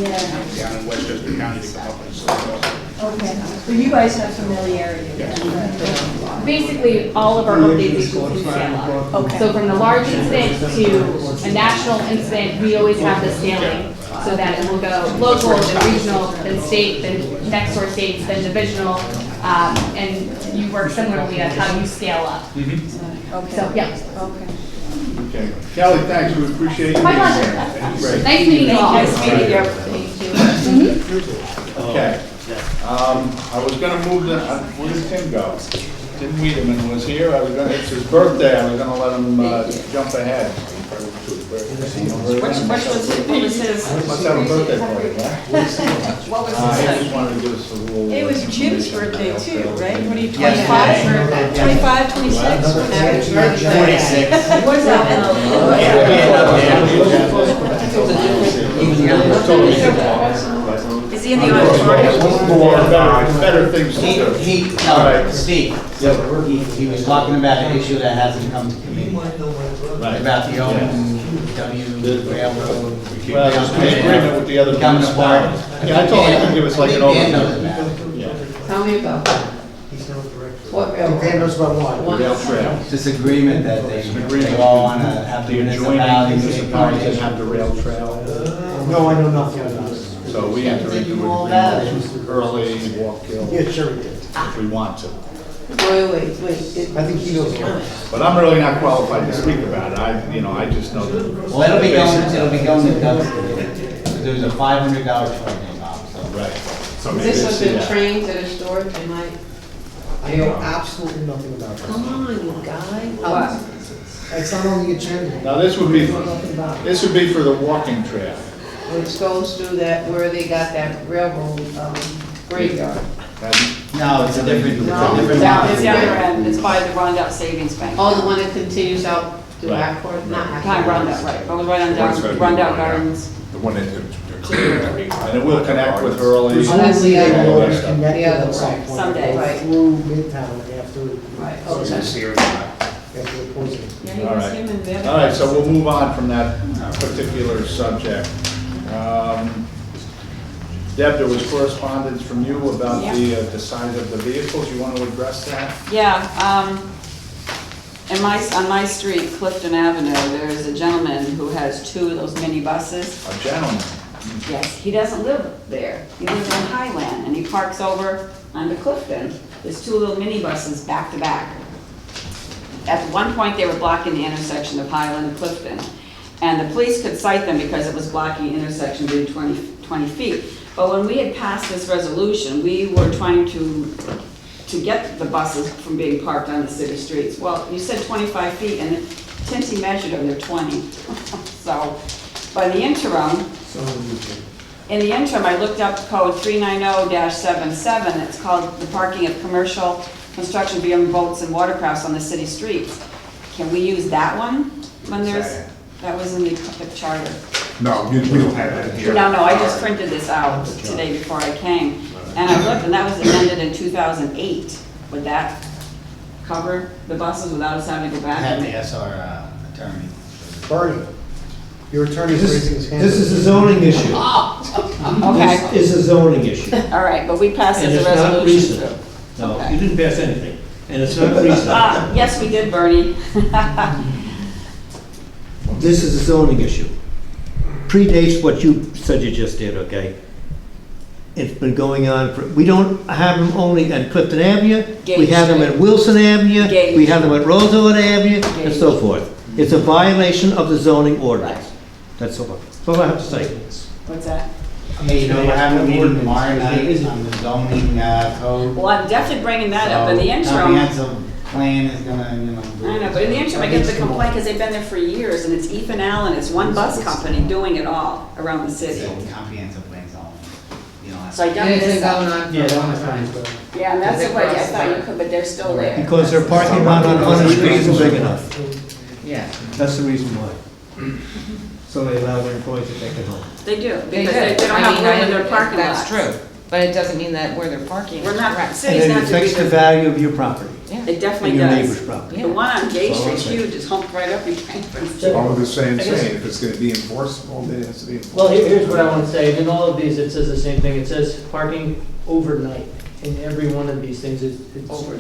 Albany, down in Westchester County to come up and support us. Okay, so you guys have familiarity with that? Basically, all of our updates include scale up. Okay. So from the large incident to a national incident, we always have the scaling, so that it will go local, then regional, then state, then next door states, then divisional, and you work similarly at how you scale up. Okay. So, yeah. Okay. Okay. Kelly, thanks. We appreciate you My being pleasure. here. Great. Nice meeting you all. Nice meeting you. Okay. I was gonna move the, where did Tim go? Tim Wiedemann was here. I was gonna, it's his birthday. I was gonna let him jump ahead. What was his? Let's have a birthday party, right? What was I his? just wanted to give us a little. It was Jim's birthday too, right? What are you, Yes. 25? 25, 26? 26. What is that? Is he in the auditorium? More, better things to do. Steve, he was talking about an issue that hasn't come to committee, Right. about the OW Railroad. Well, just in agreement with the other Coming apart. municipalities. Yeah, I told him to give us like an Dan knows overview. about it. Yeah. Tell me about that. What railroad? Dan knows about what? Rail trail. This agreement that they all want to have the The adjoining municipalities. municipalities have the rail trail. No, I know nothing about it. So we enter They into do all that. agreement early, walk kill, Yeah, sure he did. if we want to. Wait. I think he knows about it. But I'm really not qualified to speak about it. I just know that. Well, it'll be going to Doug's. There's a $500 training involved, so. Right. So Is maybe this we'll what see the that. trains that are stored, am I know absolutely nothing about that. Come on, you guy. What? It's not on the agenda. Now, this would be, I know nothing about it. this would be for the walking trail. Which goes through that, where they got that railroad graveyard. No, it's a different Down, line. it's the other end, it's by the Rondout Savings Bank. Oh, the one that continues out to Right. Ackworth, not Behind Ackworth. Rondout, right, goes right on down, Rondout Gardens. The one that, And it will connect with Hurley. Oh, that's the other all one. that stuff. The Connected other at some way. point. Someday. Right. Through Midtown after, Right, so okay. it's here. after the poison. Yeah, he All was right. him and Viv. All right, so we'll move on from that particular subject. Deb, there was correspondence from you about the size of the vehicles. You want to address that? Yeah, on my street, Clifton Avenue, there's a gentleman who has two of those mini buses. A gentleman. Yes, he doesn't live there. He lives on Highland, and he parks over onto Clifton. There's two little mini buses back to back. At one point, they were blocking the intersection of Highland and Clifton, and the police could cite them because it was blocking the intersection within 20 feet. But when we had passed this resolution, we were trying to to get the buses from being parked on the city streets. Well, you said 25 feet, and Tinty measured them, they're 20. So, but in the interim, I looked up code 390-77. It's called the parking of commercial construction beyond boats and watercrafts on the city streets. Can we use that one when there's, that was in the charter? No, we don't have that here. No, I just printed this out today before I came. And I looked, and that was amended in 2008. Would that cover the buses without us having to go I have to back? ask our attorney. Bernie, your attorney's raising his hand. This is a zoning issue. Okay, This is a zoning issue. all right, but we passed And as it's a not resolution. recent. No, Okay. you didn't pass anything, and it's not recent. Yes, we did, Bernie. This is a zoning issue. Predates what you said you just did, okay? It's been going on for, we don't have them only on Clifton Avenue, we have them at Wilson Avenue, we have them at Roosevelt Avenue, and so forth. It's a violation of the zoning ordinance. That's all I have to say. What's that? Hey, we're having a meeting tomorrow night on the zoning code. Well, I'm definitely bringing that up. In the interim, Comprehensive plan is gonna, I know, but in the interim, I get the complaint because they've been there for years, and it's Ethan Allen, it's one bus company doing it all around the city. Comprehensive plan's all, So I don't Anything miss going that. on? Yeah, that was Yeah, and that's Is it the way I crossed thought you by- could, but they're still there. Because their parking lot on Hunter Street isn't big enough. Yeah. That's the reason why. So they allow their employees to take it home. They do, They because do. they don't I have mean, room in their parking lots. That's true, but it doesn't mean that where they're parking We're is not, correct. And city's it not to be affects the the, value of your property Yeah. it definitely and your does. neighbor's property. The one on Gay That's all I'm Street's saying. huge, it's humped right up against. All of the same saying, if it's gonna be enforceable, then it has to be enforceable. Well, here's what I want to say. In all of these, it says the same thing. It says parking overnight. In every one of these things, it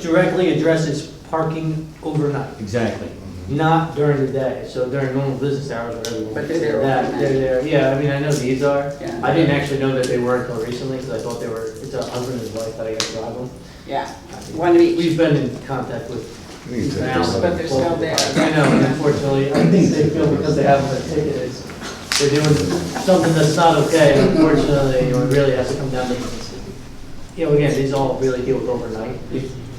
directly addresses parking overnight, Exactly. not during the day. So during normal business hours, whatever. But they're there that, overnight. they're there. Yeah, I mean, I know these are. Yeah. I didn't actually know that they were until recently because I thought they were, it's a husband and wife that I got to drive them. Yeah, one of each. We've been in contact with Alan. But they're still there. I know, and unfortunately, I think they feel because they haven't been ticketed, they're doing something that's not okay. Unfortunately, it really has to come down to, again, these all really deal with overnight.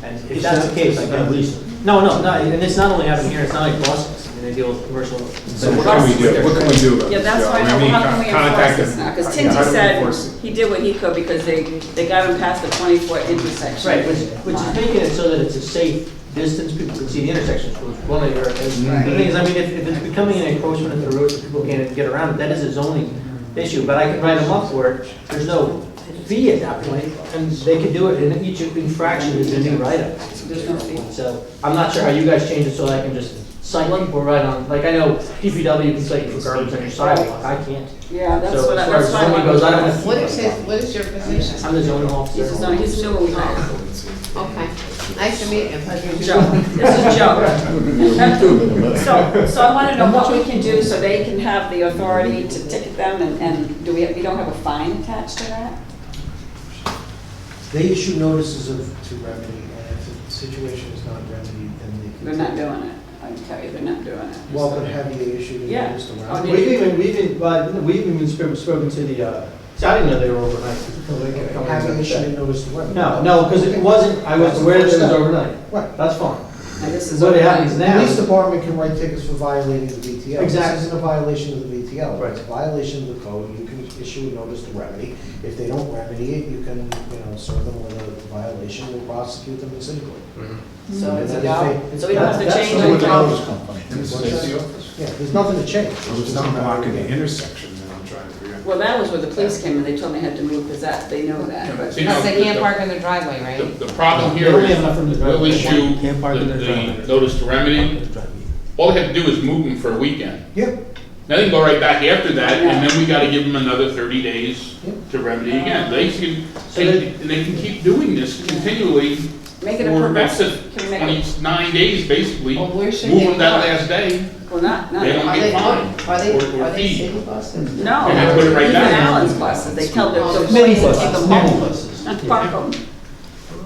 And if that's the case, I guess. No, and it's not only happening here, it's not like buses. I mean, they deal with commercial. So what can we do? What can we do about Yeah, this? that's why I know, mean, how can we enforce contact this them. now? Because How Tinty do we said enforce it? he did what he could because they got him past the 20-foot intersection. Right, which is making it so that it's a safe distance, people can see the intersections, which is one of your, the thing is, I mean, if it's becoming an encroachment into the road, so people can't get around it, that is a zoning issue, but I can write them up for it, there's no fee at that point, and they can do it, and each infraction is a new write-up. There's no fee. So, I'm not sure how you guys change it so I can just cite people right on, like, I know DPW can cite you for garbage on your sidewalk, I can't. Yeah, that's So what, as far as that's why I zoning wanted goes, I to. don't have. What is your position? I'm the zoning officer. He's new one hire. Okay, nice to meet you. Joe, this is Joe. So I want to know what we can do so they can have the authority to ticket them, and do we don't have a fine attached to that? They issue notices to remedy, and if the situation is not remedied, then they can. They're not doing it. I can tell you, they're not doing it. Well, but have you issued a Yeah. notice to Oh, remedy? did We've even spoken to the, see, I didn't know they were overnight. Have you issued a notice to remedy? No, because it wasn't, I was aware that it was overnight. Right. That's fine. And this is What happens The now? police department can write tickets for violating the VTL. Exactly. This isn't a violation of the VTL. Right. It's a violation of the code. You can issue a notice to remedy. If they don't remedy it, you can, serve them with a violation and prosecute them in city court. So it's a And no, if so we don't have to That's change the way the it. notice company. Yeah, there's nothing to change. It's not blocking the intersection that I'm trying to figure out. Well, that was where the police came and they told me I had to move because they know that, but. See, Because now, they can't park in their driveway, right? The problem They here only have is, enough room to drive. we'll issue Can't park in their the driveway. notice to remedy. All they have to do is move them for a weekend. Yeah. Now they can go right back after that, and then we gotta give them another 30 days to remedy again. They can keep doing this continually Make it a for progressive. next Can we make it? 29 days, basically. Well, where should Move they them that park? last day, Well, not, they don't Are get they, fined are they, or are they feed. city buses? No, And then put it right even back. Allen's buses, they tell the Mini police to keep buses, them mini home. buses. Not park them.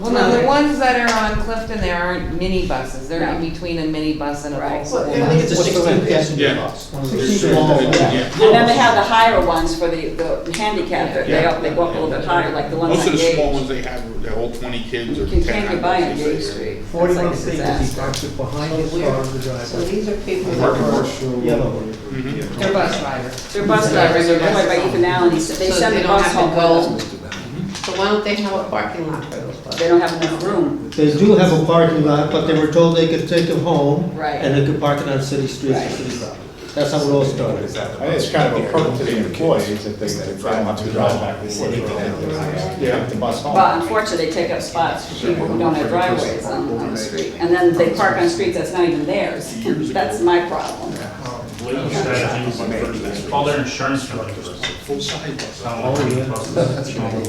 Well, no, the ones that are on Clifton, they aren't minibuses, they're in between a minibus and a Right. full school I think it's bus. a 16 passenger Yeah. bus. One of There's those certain- small ones. yeah. And then they have the higher ones for the handicapped, they go up a little bit higher, like the ones Most on of the small Gage. ones they have, they hold 20 kids or You 10. can't get by on I think Gage they- Street. 41 It's like feet a as he disaster. parks it behind his car in the So driveway. these are people that Parking work. lot. Yellow. Mhm. They're bus drivers. They're bus drivers, they're employed by Ethan Allen, they So send they the don't bus have home to with them. go, so why don't they have a parking lot for those buses? They don't have enough room. They do have a parking lot, but they were told they could take them home. Right. And they could park it on city streets Right. and city property. That's how it all started. I think it's kind of a perk to the employees if they don't have to drive back to work. Yeah. The bus home. But unfortunately, they take up spots for people who don't have driveways on the street. And then they park on streets that's not even theirs. That's my problem. All their insurance companies.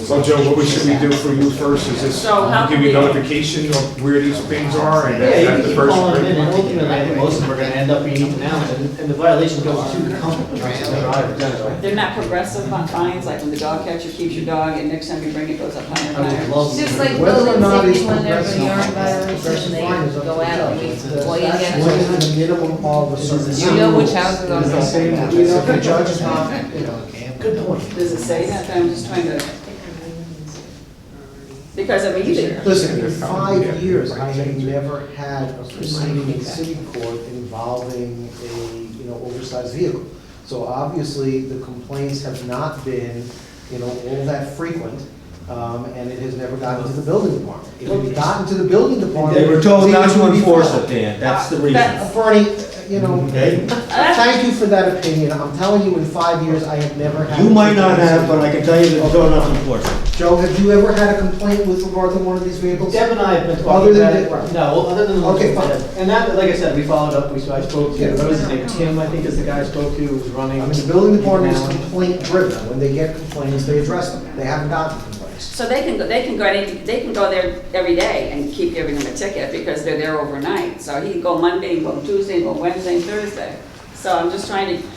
So Joe, what should we do for you first? Is this, So how give can you we- notification of where these things are? And Yeah, you that's can the keep first. calling them in, and ultimately, I think most of them are gonna end up being eaten out, and the violation goes to the company, right, the driver. They're not progressive fines, like when the dog catcher keeps your dog and next time you bring it goes up higher I and would higher. love. Just like Whether or building not it's safety when there's a progressive, yard violation, they fine is up to go the out and judge. we, It's well, you that's get. what is the minimum of a certain. You know which houses are It's the same, you know, the judge is not, you know, good point. Does it say that? I'm just trying to, because I mean, either. Listen, in 5 years, I have never had a proceeding in city court involving a, oversized vehicle. So obviously, the complaints have not been, all that frequent, and it has never gotten to the building department. If it had gotten to the building department. They were told not things to would be enforce fine. it, Dan, that's the reason. Bernie, Okay? thank you for that opinion. I'm telling you, in 5 years, I have never had. You might not have, but I can tell you that they're told not to enforce it. Joe, have you ever had a complaint with regard to one of these vehicles? Deb and I have been Other talking than about the- it, no, other than. Okay, fine. And that, like I said, we followed up, I spoke to, Yeah. what was his name, Tim, I think is the guy I spoke to, who was running. I mean, the building department is complaint driven. When they get complaints, they address them. They haven't gotten complaints. So they can go there every day and keep giving them a ticket because they're there overnight. So he can go Monday, and go Tuesday, and go Wednesday, and Thursday. So I'm just trying to,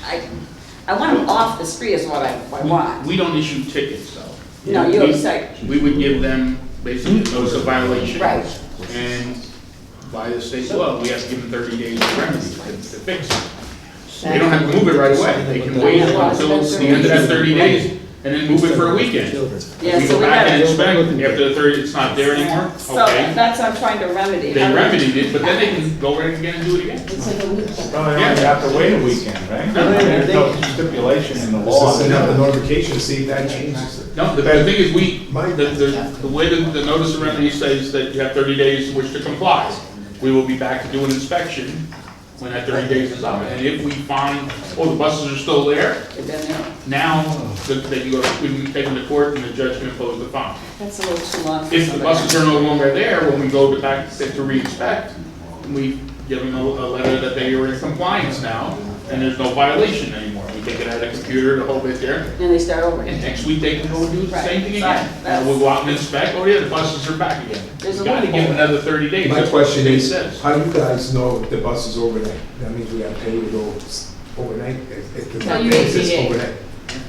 I want them off the street is what I want. We don't issue tickets, though. No, you We- say. We would give them basically notice of violation. Right. And by the state law, we have to give them 30 days of remedy to fix it. They don't have to move it right away. They can wait until the end of that 30 days and then move it for a weekend. Yeah, We so go we back and gotta, inspect, after the 30, it's not there anymore, so okay. that's what I'm trying to remedy. They How do we- remedied it, but then they can go right again and do it again. Well, they only have to wait a weekend, right? No, There's no stipulation in the law. Send out the notification, see if that changes it. No, the thing is, the way the notice of remedy says that you have 30 days in which to comply. We will be back to do an inspection when that 30 days is up. And if we find, the buses are still there, They've been there. now they can go, we can take them to court and the judge can impose the fine. That's a little too long. for If the somebody. buses are no longer there, when we go back to re-inspect, we give them a letter that they are in compliance now, and there's no violation anymore. We take it out of the computer, the whole bit there, And they start over. and next week they can go and do the Right. same thing Right. again. And we'll go out and inspect, oh yeah, the buses are back again. There's a We gotta give them loophole. another 30 days. My That's what question the is, state says. how do you guys know if the bus is overnight? That means we gotta pay to go overnight? If the Tell you bus is ACA. overnight.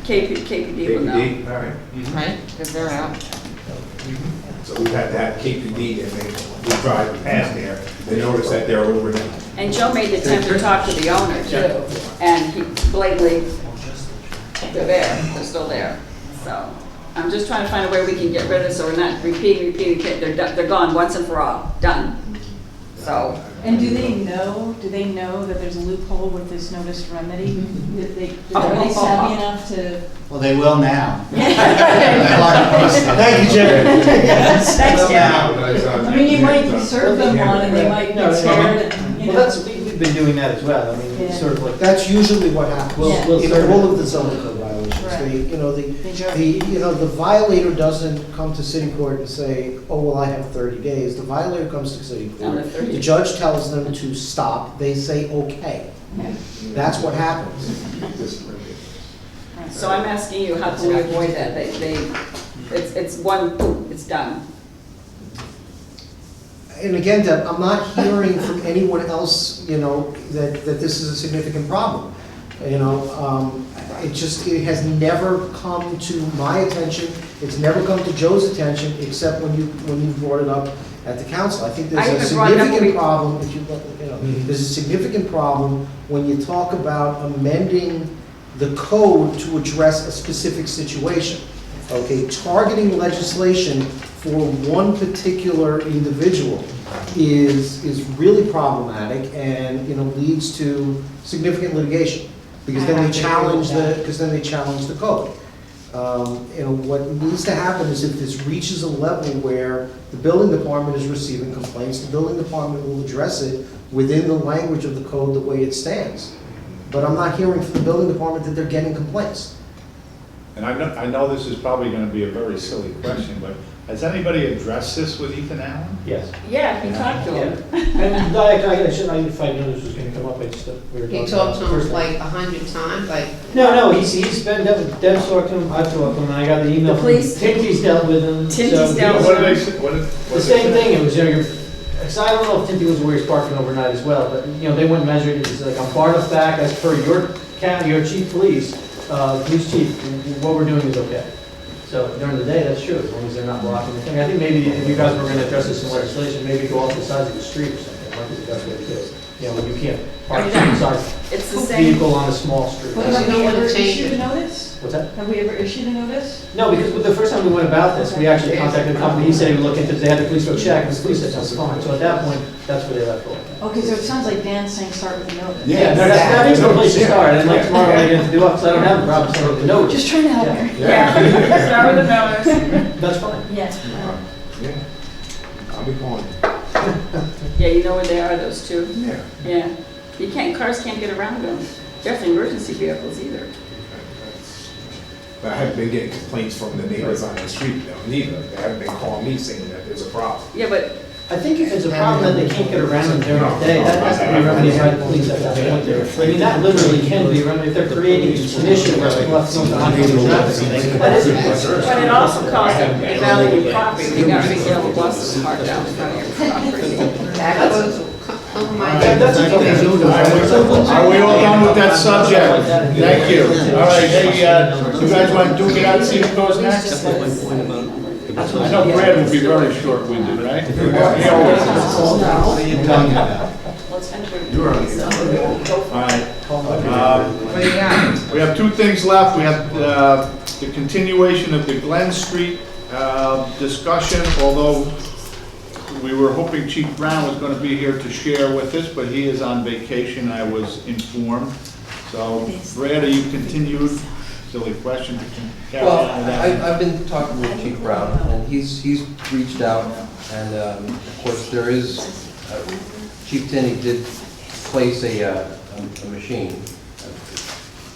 KPD will know. KPD, all right. Right, because they're out. So we have to have KPD and we drive past there, they notice that they're overnight. And Joe made the attempt to talk to the owner too, and he blatantly, they're there, they're still there. So, I'm just trying to find a way we can get rid of it so we're not repeating, they're gone once and for all, done. So, And do they know that there's a loophole with this notice remedy? Are they savvy enough to? Well, they will now. Thank you, Jerry. Thanks, Jerry. I I mean, you might serve them one and they might get scared and, you Well, know. that's, we've been doing that as well, I mean, Yeah. sort of like. That's usually what happens We'll in serve all it. of the zoning code violations. Right. The violator doesn't come to city court and say, oh, well, I have 30 days. The violator comes to city On the court. 30. The judge tells them to stop. They say, okay. That's what happens. so I'm asking you, how can we avoid that? It's one, boom, it's done. And again, Deb, I'm not hearing from anyone else, that this is a significant problem. it has never come to my attention, it's never come to Joe's attention, except when you brought it up at the council. I think there's I a even brought it up when significant we- problem, if you, there's a significant problem when you talk about amending the code to address a specific situation. Okay, targeting legislation for one particular individual is really problematic and, leads to significant litigation. Because then they challenge the code. What needs to happen is if this reaches a level where the building department is receiving complaints, the building department will address it within the language of the code the way it stands. But I'm not hearing from the building department that they're getting complaints. And I know this is probably gonna be a very silly question, but has anybody addressed this with Ethan Allen? Yes. Yeah, he talked to him. And I shouldn't, if I knew this was gonna come up, I just, we were You talking talked about to it him first. like 100 times, like. No, he's been, Deb's talked to him, I've talked to him, and I got the email The from police? Tinty's dealt with him. Tinty's so- dealt with What did they say? The same thing, it was, so I don't know if Tinty was where he's parking overnight as well, but, they went and measured it, it's like, I'm far enough back as per your county, your chief police chief, what we're doing is okay. So during the day, that's true, as long as they're not blocking the thing. I think maybe if you guys were gonna address this in legislation, maybe go off the sides of the street or something, might be the best way to do it. You can't park inside It's the same. vehicle on a small street. But Because have you we don't wanna ever change issued it. a notice? What's that? Have we ever issued a notice? No, because the first time we went about this, we actually contacted the company, he said he would look into it, they had the police go check, and the police said that's fine. So at that point, that's where they left off. Okay, so it sounds like Dan's saying start with a notice. Yeah, no, that is the place to start, and like tomorrow, I get to do it, because I don't have a problem starting with the notice. Just trying to help Yeah. here. Yeah, start with a notice. That's fine. Yes. Yeah. I'll be calling. Yeah, you know where they are, those two? Yeah. Yeah. Cars can't get around them. Definitely emergency vehicles either. But I haven't been getting complaints from the neighbors on the street, though, neither. They haven't been calling me saying that there's a problem. Yeah, but I think if it's a problem that they can't get around them during the day, that has to be remedied by the police at that point there. I mean, that literally can be remedied, if they're creating an issue where they left no traffic. That is a concern. but it also costs them the value of your property. They got big yellow buses parked out in front of your property. That was, oh my That's God. Are we all done with that subject? Thank you. All right, hey, you guys want to duke it out and see who goes next? I know Brad will be very short-winded, right? He always is. What are you talking about? Let's finish with. You're on. All right. We have two things left. We have the continuation of the Glen Street discussion, although we were hoping Chief Brown was going to be here to share with us, but he is on vacation, I was informed. So, Brad, are you continued? Silly question. Well, I've been talking with Chief Brown, and he's reached out, and of course, there is, Chief Tinney did place a machine, a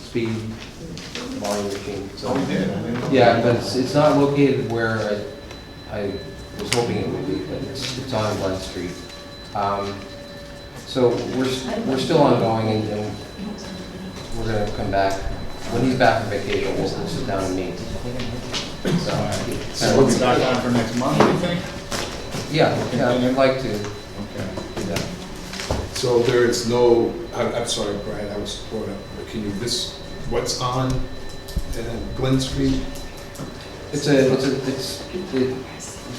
speed volume machine. So, Oh, he did? I didn't know. yeah, but it's not located where I was hoping it would be, but it's on Glen Street. So we're still ongoing, and we're gonna come back. When he's back from vacation, we'll sit down and meet. So we'll be back on for next month, you think? Yeah, I'd like to. Okay. do that. So there is no, I'm sorry, Brian, I was brought up, but can you, what's on Glen Street? It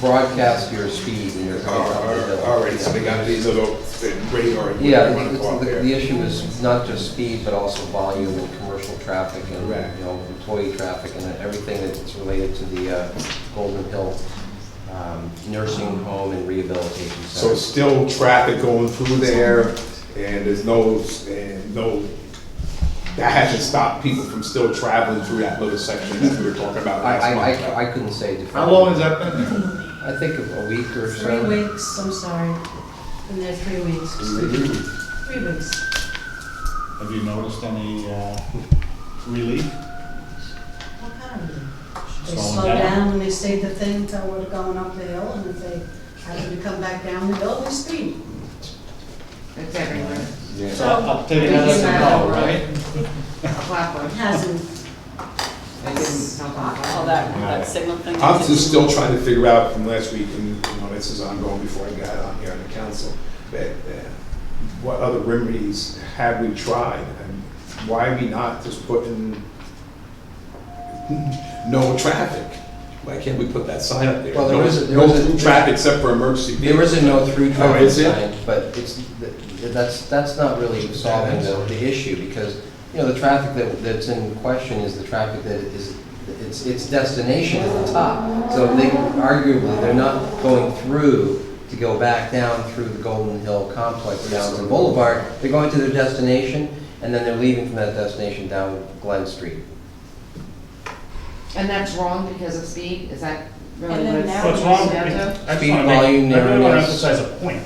broadcasts your speed and your. All right, so they got these little radar. Yeah, whatever you wanna call it there. the issue is not just speed, but also volume and commercial traffic and, Correct. employee traffic and everything that's related to the Golden Hill nursing home and rehabilitation So center. it's still traffic going through there, and there's no, that hasn't stopped people from still traveling through that little section that we were talking about last month. I couldn't say. How long has that been there? I think a week or so. 3 weeks, I'm sorry. Been there 3 weeks. 3 weeks. Have you noticed any relief? What kind of relief? They Slowing slow down? down when they say the thing until we're going up the hill, and if they happen to come back down the hill, they speed. It's everywhere. Yeah. So I'll take it as a no, right? Blackwood. Hasn't, Oh, that signal thing. I'm just still trying to figure out from last week, and this is ongoing before I got on here on the council, that what other remedies have we tried, and why are we not just putting no traffic. Why can't we put that sign up there? Well, there No- is a- No traffic except for emergency. There is a no through Oh, traffic is it? sign, but that's not really solving the issue, because, you know, the traffic that's in question is the traffic that is, its destination at the top. So they, arguably, they're not going through to go back down through the Golden Hill complex down to Boulevard. They're going to their destination, and then they're leaving from that destination down Glen Street. And that's wrong because of speed, is that really And what then it's? now- What's wrong? down to? I just Speed, want to volume, make, I really want to narrowness. emphasize a point.